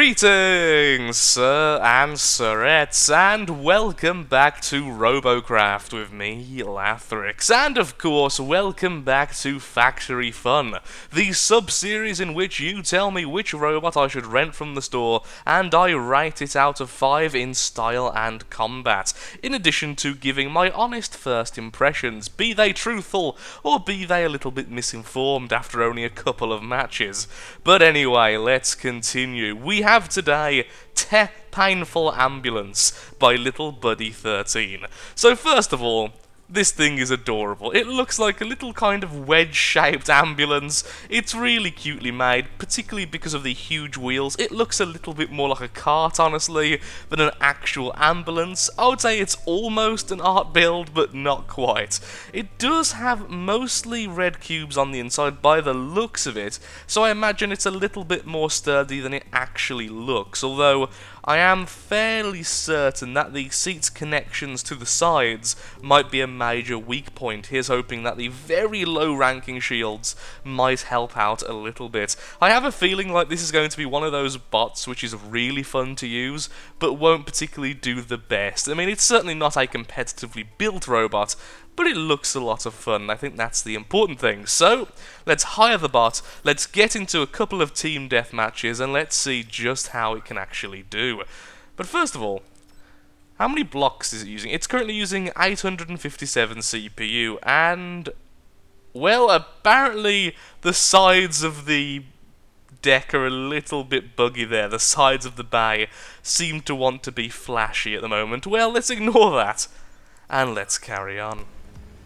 Greetings, sir and sirettes, and welcome back to Robocraft with me, Lathrix, and of course, welcome back to Factory Fun, the sub-series in which you tell me which robot I should rent from the store, and I rate it out of 5 in style and combat, in addition to giving my honest first impressions, be they truthful, or be they a little bit misinformed after only a couple of matches. But anyway, let's continue. We have today Teh Painful Ambulance by Little Buddy 13. So first of all, this thing is adorable. It looks like a little kind of wedge-shaped ambulance. It's really cutely made, particularly because of the huge wheels. It looks a little bit more like a cart, honestly, than an actual ambulance. I would say it's almost an art build, but not quite. It does have mostly red cubes on the inside by the looks of it, so I imagine it's a little bit more sturdy than it actually looks, although I am fairly certain that the seat's connections to the sides might be a major weak point. Here's hoping that the very low-ranking shields might help out a little bit. I have a feeling like this is going to be one of those bots which is really fun to use, but won't particularly do the best. I mean, it's certainly not a competitively built robot, but it looks a lot of fun. I think that's the important thing. So, let's hire the bot, let's get into a couple of team deathmatches, and let's see just how it can actually do. But first of all, how many blocks is it using? It's currently using 857 CPU, and, well, apparently the sides of the deck are a little bit buggy there. The sides of the bay seem to want to be flashy at the moment. Well, let's ignore that, and let's carry on.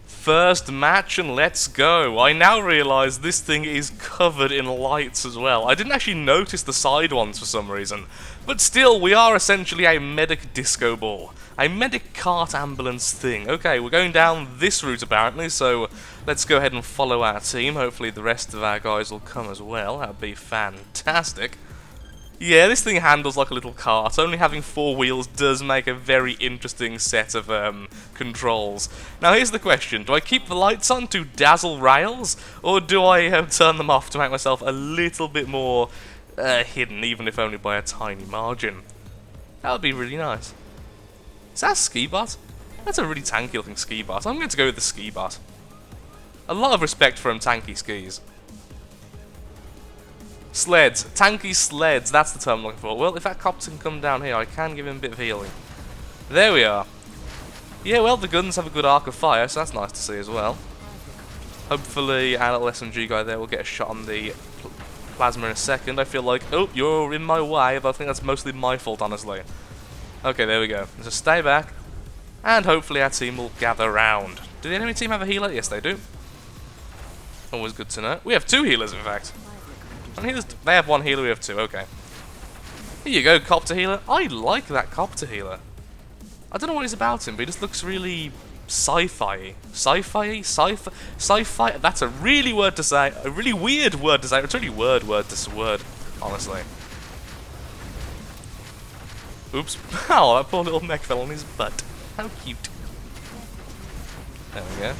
First match, and let's go. I now realise this thing is covered in lights as well. I didn't actually notice the side ones for some reason, but still, we are essentially a medic disco ball. A medic cart ambulance thing. Okay, we're going down this route apparently, so let's go ahead and follow our team. Hopefully the rest of our guys will come as well. That would be fantastic. Yeah, this thing handles like a little cart. Only having 4 wheels does make a very interesting set of controls. Now here's the question, do I keep the lights on to dazzle rails, or do I turn them off to make myself a little bit more hidden, even if only by a tiny margin? That would be really nice. Is that a ski bot? That's a really tanky looking ski bot. I'm going to go with the ski bot. A lot of respect for tanky skis. Sleds. Tanky sleds, that's the term I'm looking for. Well, if that copter can come down here, I can give him a bit of healing. There we are. Yeah, well, the guns have a good arc of fire, so that's nice to see as well. Hopefully, our little SMG guy there will get a shot on the plasma in a second. I feel like, oh, you're in my way, but I think that's mostly my fault, honestly. Okay, there we go. Just stay back, and hopefully our team will gather round. Do the enemy team have a healer? Yes, they do. Always good to know. We have 2 healers, in fact. They have 1 healer, we have 2, okay. Here you go, copter healer. I like that copter healer. I don't know what he's about him, but he just looks really sci-fi. Sci-fi? Sci-fi? That's a really word to say. A really weird word to say. It's a really word, honestly. Oops. Oh, that poor little mech fell on his butt. How cute. There we go.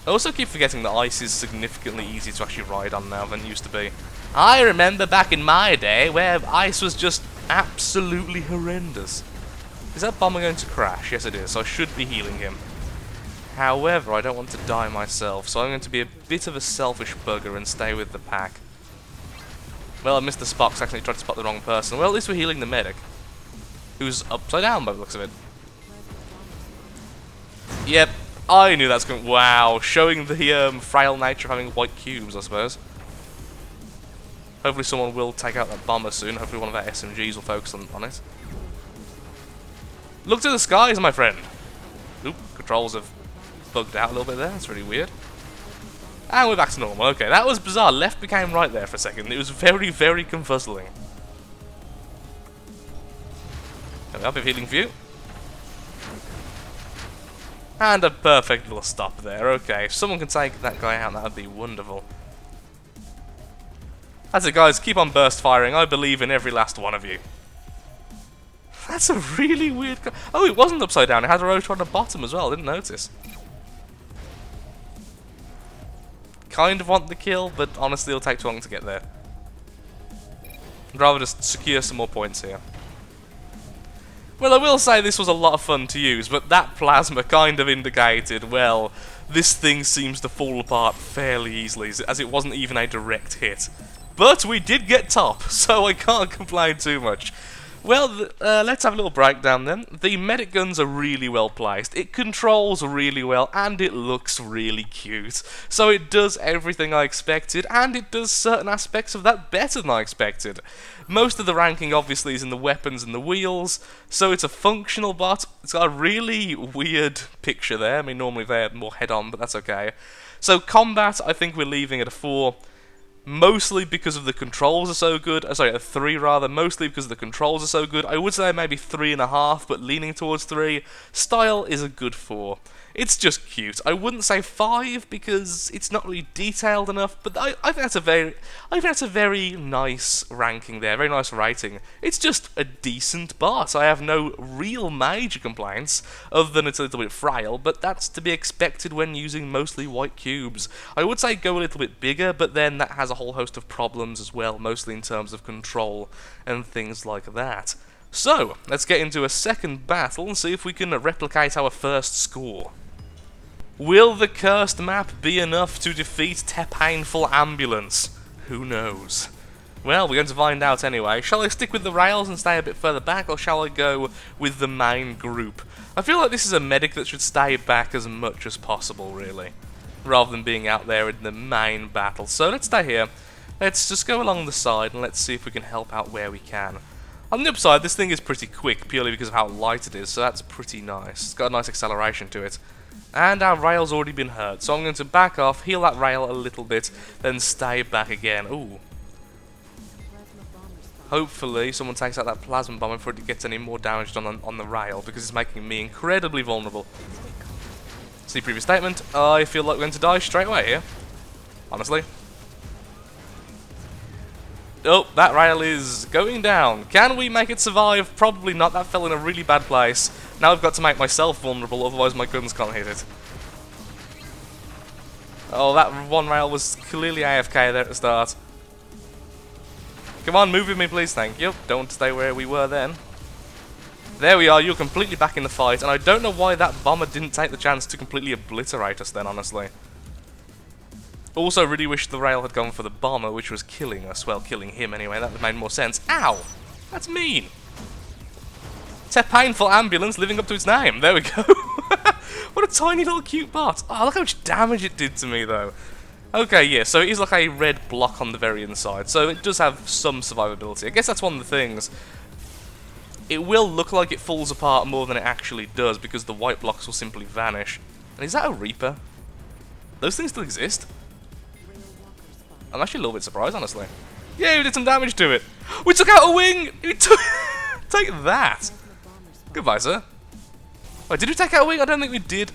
I also keep forgetting that ice is significantly easier to actually ride on now than it used to be. I remember back in my day where ice was just absolutely horrendous. Is that bomber going to crash? Yes it is, so I should be healing him. However, I don't want to die myself, so I'm going to be a bit of a selfish bugger and stay with the pack. Well, I missed the spot because I actually tried to spot the wrong person. Well, at least we're healing the medic, who's upside down by the looks of it. Yep. I knew that's going. Wow, showing the frail nature of having white cubes, I suppose. Hopefully, someone will take out that bomber soon. Hopefully, one of our SMGs will focus on it. Look to the skies, my friend. Oop, controls have bugged out a little bit there. That's really weird. And we're back to normal. Okay, that was bizarre. Left became right there for a second. It was very, very confuzzling. I'll be healing for you. And a perfect little stop there. Okay, if someone can take that guy out, that would be wonderful. That's it, guys. Keep on burst firing. I believe in every last one of you. That's a really weird guy. Oh, it wasn't upside down. It had a rotor on the bottom as well. I didn't notice. Kind of want the kill, but honestly, it'll take too long to get there. I'd rather just secure some more points here. Well, I will say this was a lot of fun to use, but that plasma kind of indicated, well, this thing seems to fall apart fairly easily, as it wasn't even a direct hit. But we did get top, so I can't complain too much. Well, let's have a little breakdown then. The medic guns are really well placed, it controls really well, and it looks really cute. So it does everything I expected, and it does certain aspects of that better than I expected. Most of the ranking obviously is in the weapons and the wheels, so it's a functional bot. It's got a really weird picture there. I mean, normally they're more head-on, but that's okay. So combat, I think we're leaving at a 4. Mostly because of the controls are so good. Sorry, a 3 rather. Mostly because the controls are so good. I would say maybe 3.5, but leaning towards 3. Style is a good 4. It's just cute. I wouldn't say 5 because it's not really detailed enough, but I think that's a very nice ranking there, very nice rating. It's just a decent bot. I have no real major complaints, other than it's a little bit frail, but that's to be expected when using mostly white cubes. I would say go a little bit bigger, but then that has a whole host of problems as well, mostly in terms of control and things like that. So, let's get into a second battle and see if we can replicate our first score. Will the cursed map be enough to defeat Teh Painful Ambulance? Who knows? Well, we're going to find out anyway. Shall I stick with the rails and stay a bit further back, or shall I go with the main group? I feel like this is a medic that should stay back as much as possible, really, rather than being out there in the main battle. So let's stay here. Let's just go along the side and let's see if we can help out where we can. On the upside, this thing is pretty quick, purely because of how light it is, so that's pretty nice. It's got a nice acceleration to it. And our rail's already been hurt, so I'm going to back off, heal that rail a little bit, then stay back again. Ooh. Hopefully someone takes out that plasma bomb before it gets any more damage done on the rail, because it's making me incredibly vulnerable. See previous statement, I feel like we're going to die straight away here. Honestly. Oh, that rail is going down. Can we make it survive? Probably not. That fell in a really bad place. Now I've got to make myself vulnerable, otherwise my guns can't hit it. Oh, that one rail was clearly AFK there at the start. Come on, move with me please, thank you. Don't stay where we were then. There we are, you're completely back in the fight, and I don't know why that bomber didn't take the chance to completely obliterate us then, honestly. Also, really wish the rail had gone for the bomber, which was killing us. Well, killing him anyway, that would have made more sense. Ow! That's mean! Teh Painful Ambulance living up to its name. There we go. What a tiny little cute bot. Oh, look how much damage it did to me, though. Okay, yeah, so it is like a red block on the very inside, so it does have some survivability. I guess that's one of the things. It will look like it falls apart more than it actually does, because the white blocks will simply vanish. And is that a Reaper? Those things still exist? I'm actually a little bit surprised, honestly. Yeah, we did some damage to it. We took out a wing! We took... Take that! Goodbye, sir. Wait, did we take out a wing? I don't think we did.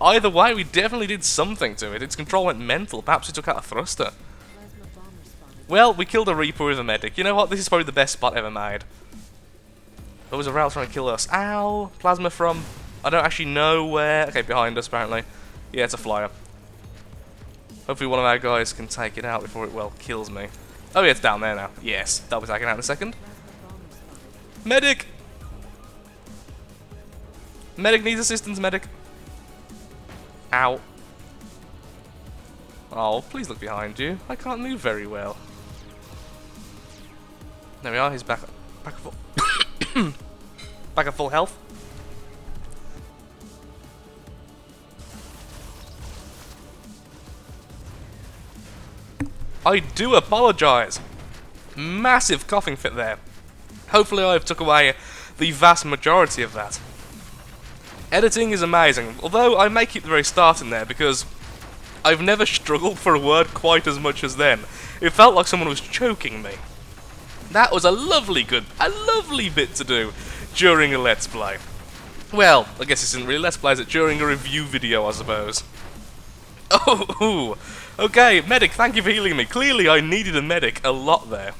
Either way, we definitely did something to it. Its control went mental. Perhaps we took out a thruster. Well, we killed a Reaper with a medic. You know what? This is probably the best spot ever made. There was a rail trying to kill us. Ow! Plasma from... I don't actually know where... Okay, behind us, apparently. Yeah, it's a flyer. Hopefully one of our guys can take it out before it, well, kills me. Oh yeah, it's down there now. Yes, that'll be taken out in a second. Medic! Medic needs assistance, medic. Ow. Oh, please look behind you. I can't move very well. There we are, he's back at full... back at full health. I do apologise. Massive coughing fit there. Hopefully I've took away the vast majority of that. Editing is amazing, although I may keep the very start in there because I've never struggled for a word quite as much as then. It felt like someone was choking me. That was a lovely bit to do during a Let's Play. Well, I guess it's not really Let's Play, is it? During a review video, I suppose. Oh, ooh. Okay, medic, thank you for healing me. Clearly I needed a medic a lot there.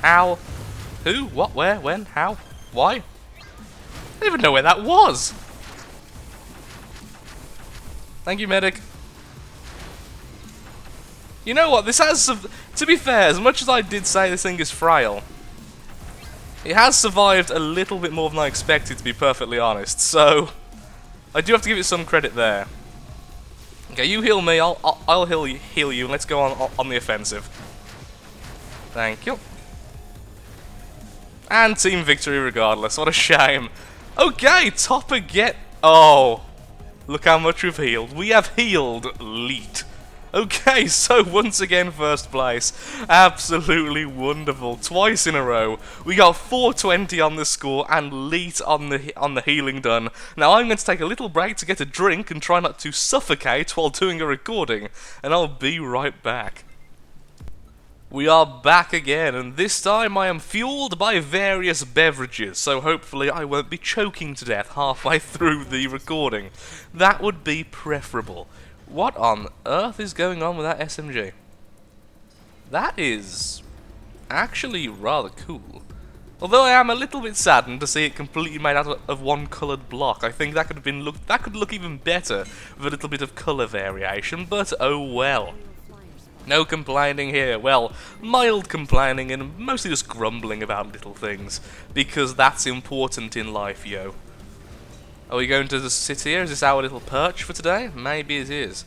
Ow. Who? What? Where? When? How? Why? I don't even know where that was. Thank you, medic. You know what, this has, to be fair, as much as I did say this thing is frail, it has survived a little bit more than I expected, to be perfectly honest, so I do have to give it some credit there. Okay, you heal me, I'll heal you, and let's go on the offensive. Thank you. And team victory regardless, what a shame. Okay, Topper get... Oh, look how much we've healed. We have healed Leet. Okay, so once again first place. Absolutely wonderful. Twice in a row. We got 420 on the score and Leet on the healing done. Now I'm going to take a little break to get a drink and try not to suffocate while doing a recording. And I'll be right back. We are back again, and this time I am fueled by various beverages, so hopefully I won't be choking to death halfway through the recording. That would be preferable. What on earth is going on with that SMG? That is actually rather cool. Although I am a little bit saddened to see it completely made out of one coloured block. I think that could look even better with a little bit of colour variation, but oh well. No complaining here. Well, mild complaining and mostly just grumbling about little things. Because that's important in life, yo. Are we going to sit here? Is this our little perch for today? Maybe it is.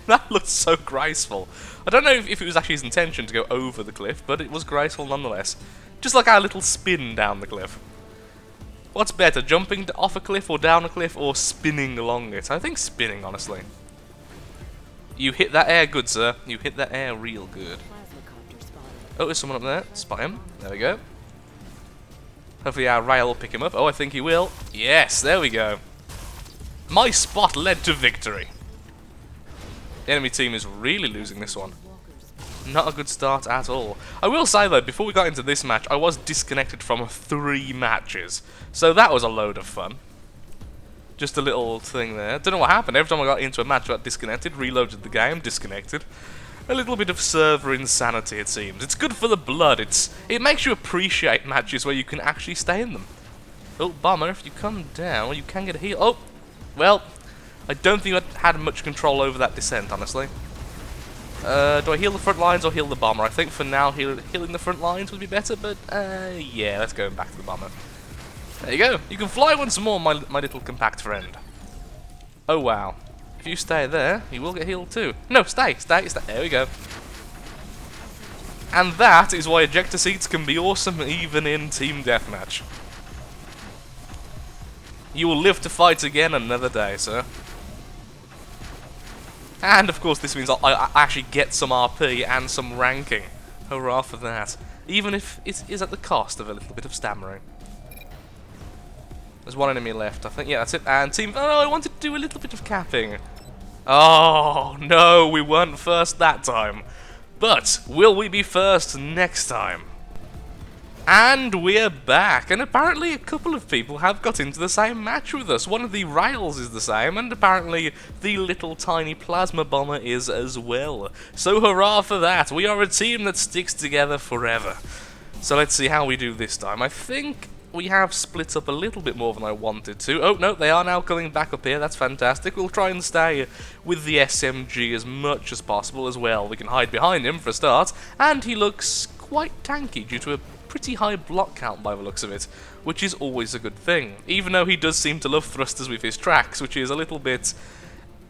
That looked so graceful. I don't know if it was actually his intention to go over the cliff, but it was graceful nonetheless. Just like our little spin down the cliff. What's better, jumping off a cliff or down a cliff, or spinning along it? I think spinning, honestly. You hit that air good, sir. You hit that air real good. Oh, there's someone up there. Spot him. There we go. Hopefully our rail will pick him up. Oh, I think he will. Yes, there we go. My spot led to victory. The enemy team is really losing this one. Not a good start at all. I will say, though, before we got into this match, I was disconnected from 3 matches. So that was a load of fun. Just a little thing there. Don't know what happened. Every time I got into a match, I got disconnected, reloaded the game, disconnected. A little bit of server insanity, it seems. It's good for the blood. It makes you appreciate matches where you can actually stay in them. Oh, Bomber, if you come down, you can get a heal. Oh, well, I don't think I had much control over that descent, honestly. Do I heal the front lines or heal the Bomber? I think for now, healing the front lines would be better, but, yeah, let's go back to the Bomber. There you go. You can fly once more, my little compact friend. Oh, wow. If you stay there, you will get healed too. No, stay. There we go. And that is why ejector seats can be awesome even in Team Deathmatch. You will live to fight again another day, sir. And, of course, this means I actually get some RP and some ranking. Hurrah for that. Even if it is at the cost of a little bit of stammering. There's one enemy left, I think. Yeah, that's it. And team... Oh, I wanted to do a little bit of capping. Oh, no, we weren't first that time. But will we be first next time? And we're back. And apparently a couple of people have got into the same match with us. One of the rails is the same, and apparently the little tiny plasma bomber is as well. So hurrah for that. We are a team that sticks together forever. So let's see how we do this time. I think... we have split up a little bit more than I wanted to. Oh, no, they are now coming back up here. That's fantastic. We'll try and stay with the SMG as much as possible as well. We can hide behind him for a start. And he looks quite tanky due to a pretty high block count by the looks of it, which is always a good thing. Even though he does seem to love thrusters with his tracks, which is a little bit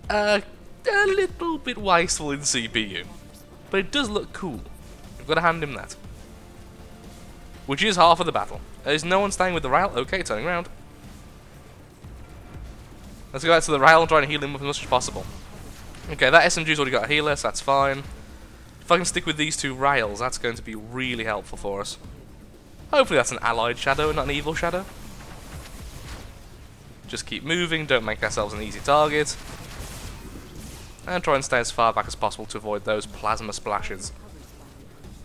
wasteful in CPU. But it does look cool. We've got to hand him that. Which is half of the battle. Is no one staying with the rail? Okay, turning around. Let's go back to the rail and try and heal him as much as possible. Okay, that SMG's already got a healer, so that's fine. If I can stick with these 2 rails, that's going to be really helpful for us. Hopefully that's an allied shadow and not an evil shadow. Just keep moving, don't make ourselves an easy target. And try and stay as far back as possible to avoid those plasma splashes.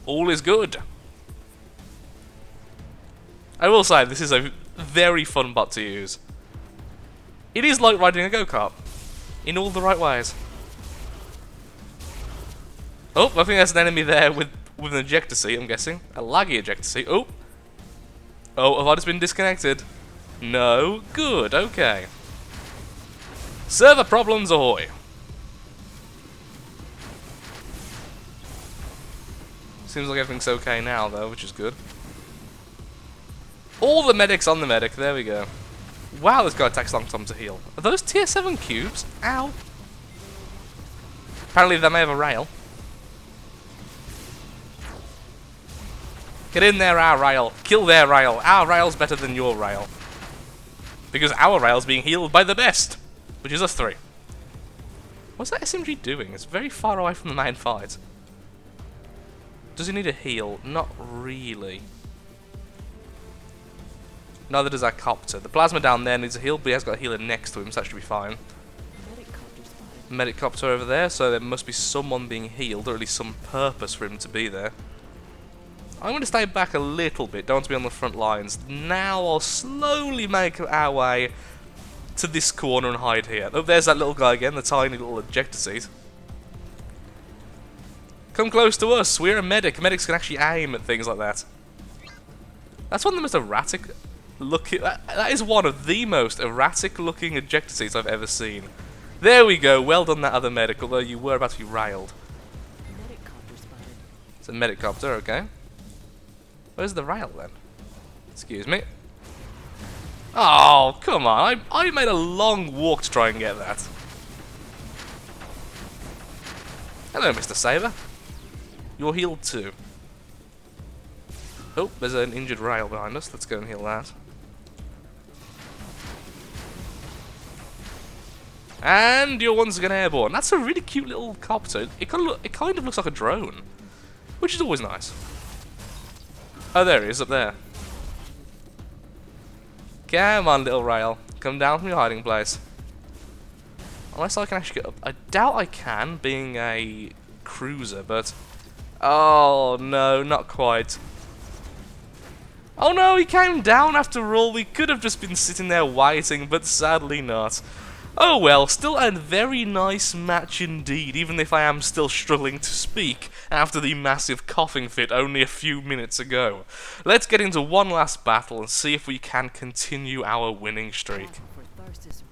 All is good. I will say, this is a very fun bot to use. It is like riding a go-kart. In all the right ways. Oh, I think there's an enemy there with an ejector seat, I'm guessing. A laggy ejector seat. Oh. Oh, have I just been disconnected? No. Good, okay. Server problems ahoy. Seems like everything's okay now, though, which is good. All the medics on the medic. There we go. Wow, this guy takes a long time to heal. Are those tier 7 cubes? Ow. Apparently they may have a rail. Get in there, our rail. Kill their rail. Our rail's better than your rail. Because our rail's being healed by the best. Which is us 3. What's that SMG doing? It's very far away from the main fight. Does he need a heal? Not really. Neither does our copter. The plasma down there needs a heal, but he has got a healer next to him, so that should be fine. Medic copter over there, so there must be someone being healed, or at least some purpose for him to be there. I'm going to stay back a little bit, don't want to be on the front lines. Now I'll slowly make our way to this corner and hide here. Oh, there's that little guy again, the tiny little ejector seat. Come close to us, we're a medic. Medics can actually aim at things like that. That's one of the most erratic looking... That is one of the most erratic looking ejector seats I've ever seen. There we go, well done that other medic, although you were about to be railed. It's a medic copter, okay. Where's the rail then? Excuse me. Oh, come on, I made a long walk to try and get that. Hello, Mr. Saber. You're healed too. Oh, there's an injured rail behind us. Let's go and heal that. And you're once again airborne. That's a really cute little copter. It kind of looks like a drone, which is always nice. Oh, there he is, up there. Come on, little rail. Come down from your hiding place. Unless I can actually get up. I doubt I can, being a cruiser, but... Oh, no, not quite. Oh no, he came down after all. We could have just been sitting there waiting, but sadly not. Oh well, still a very nice match indeed, even if I am still struggling to speak after the massive coughing fit only a few minutes ago. Let's get into one last battle and see if we can continue our winning streak.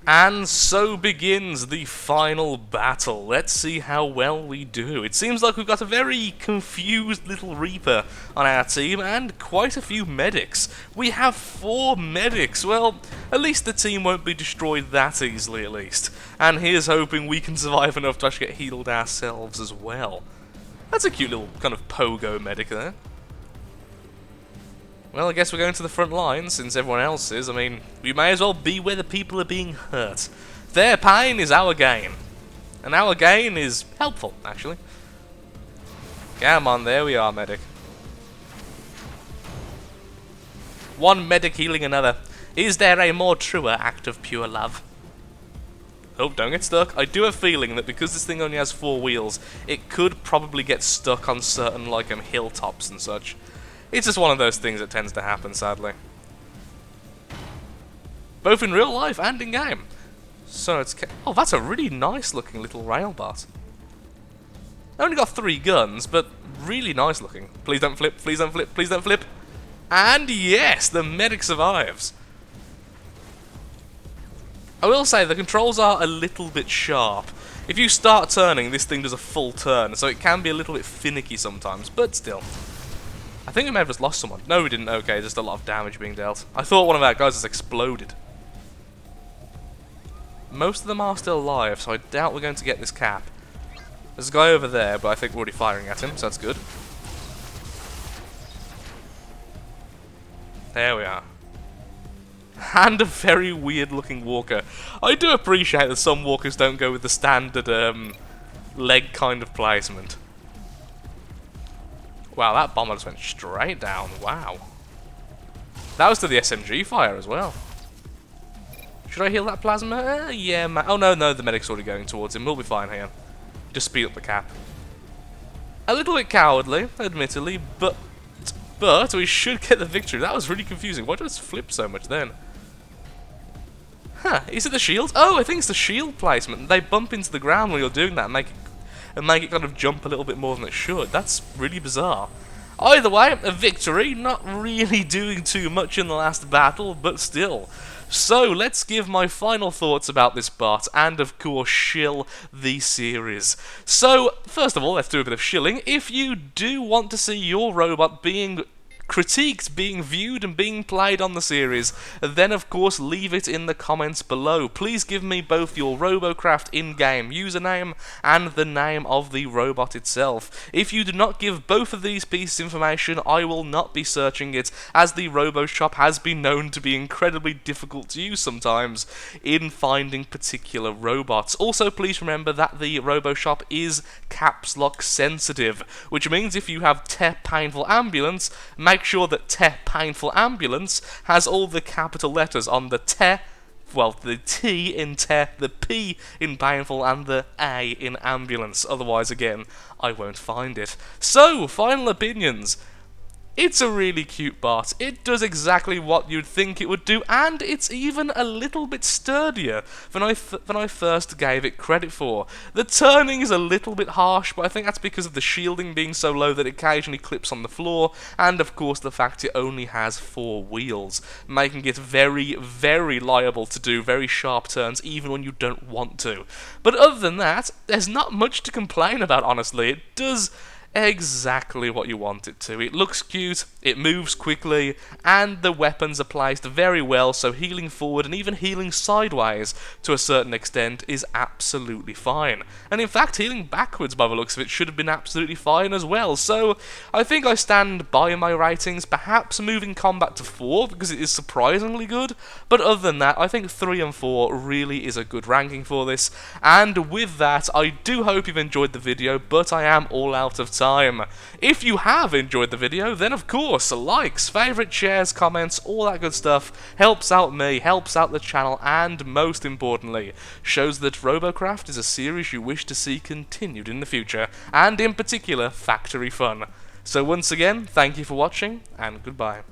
And so begins the final battle. Let's see how well we do. It seems like we've got a very confused little Reaper on our team and quite a few medics. We have 4 medics. Well, at least the team won't be destroyed that easily at least. And here's hoping we can survive enough to actually get healed ourselves as well. That's a cute little kind of pogo medic there. Well, I guess we're going to the front line, since everyone else is. I mean, we may as well be where the people are being hurt. Their pain is our gain. And our gain is helpful, actually. Come on, there we are, medic. One medic healing another. Is there a more truer act of pure love? Oh, don't get stuck. I do have a feeling that because this thing only has 4 wheels, it could probably get stuck on certain, like, hilltops and such. It's just one of those things that tends to happen, sadly. Both in real life and in game. So it's... Oh, that's a really nice looking little rail bot. I only got 3 guns, but really nice looking. Please don't flip, please don't flip, please don't flip. And yes, the medic survives. I will say the controls are a little bit sharp. If you start turning, this thing does a full turn, so it can be a little bit finicky sometimes, but still. I think we may have just lost someone. No, we didn't. Okay, just a lot of damage being dealt. I thought one of our guys has exploded. Most of them are still alive, so I doubt we're going to get this cap. There's a guy over there, but I think we're already firing at him, so that's good. There we are. And a very weird looking walker. I do appreciate that some walkers don't go with the standard leg kind of placement. Wow, that bomber just went straight down. Wow. That was to the SMG fire as well. Should I heal that plasma? Yeah, man. Oh, no, the medic's already going towards him. We'll be fine here. Just speed up the cap. A little bit cowardly, admittedly, but we should get the victory. That was really confusing. Why did it flip so much then? Huh, is it the shield? Oh, I think it's the shield placement. They bump into the ground when you're doing that and make it kind of jump a little bit more than it should. That's really bizarre. Either way, a victory. Not really doing too much in the last battle, but still. So let's give my final thoughts about this bot, and of course shill the series. So first of all, let's do a bit of shilling. If you do want to see your robot being critiqued, being viewed, and being played on the series, then of course leave it in the comments below. Please give me both your Robocraft in-game username and the name of the robot itself. If you do not give both of these pieces of information, I will not be searching it, as the RoboShop has been known to be incredibly difficult to use sometimes in finding particular robots. Also, please remember that the RoboShop is caps lock sensitive, which means if you have Teh Painful Ambulance, make sure that Teh Painful Ambulance has all the capital letters on the Teh, well, the T in Teh, the P in Painful, and the A in Ambulance. Otherwise, again, I won't find it. So, final opinions. It's a really cute bot. It does exactly what you'd think it would do, and it's even a little bit sturdier than I first gave it credit for. The turning is a little bit harsh, but I think that's because of the shielding being so low that it occasionally clips on the floor, and of course the fact it only has 4 wheels, making it very, very liable to do very sharp turns even when you don't want to. But other than that, there's not much to complain about, honestly. It does exactly what you want it to. It looks cute, it moves quickly, and the weapons are placed very well, so healing forward and even healing sideways to a certain extent is absolutely fine. And in fact, healing backwards by the looks of it should have been absolutely fine as well. So I think I stand by my ratings, perhaps moving combat to 4 because it is surprisingly good, but other than that, I think 3 and 4 really is a good ranking for this. And with that, I do hope you've enjoyed the video, but I am all out of time. If you have enjoyed the video, then of course, likes, favourites, shares, comments, all that good stuff helps out me, helps out the channel, and most importantly, shows that Robocraft is a series you wish to see continued in the future, and in particular, factory fun. So once again, thank you for watching, and goodbye.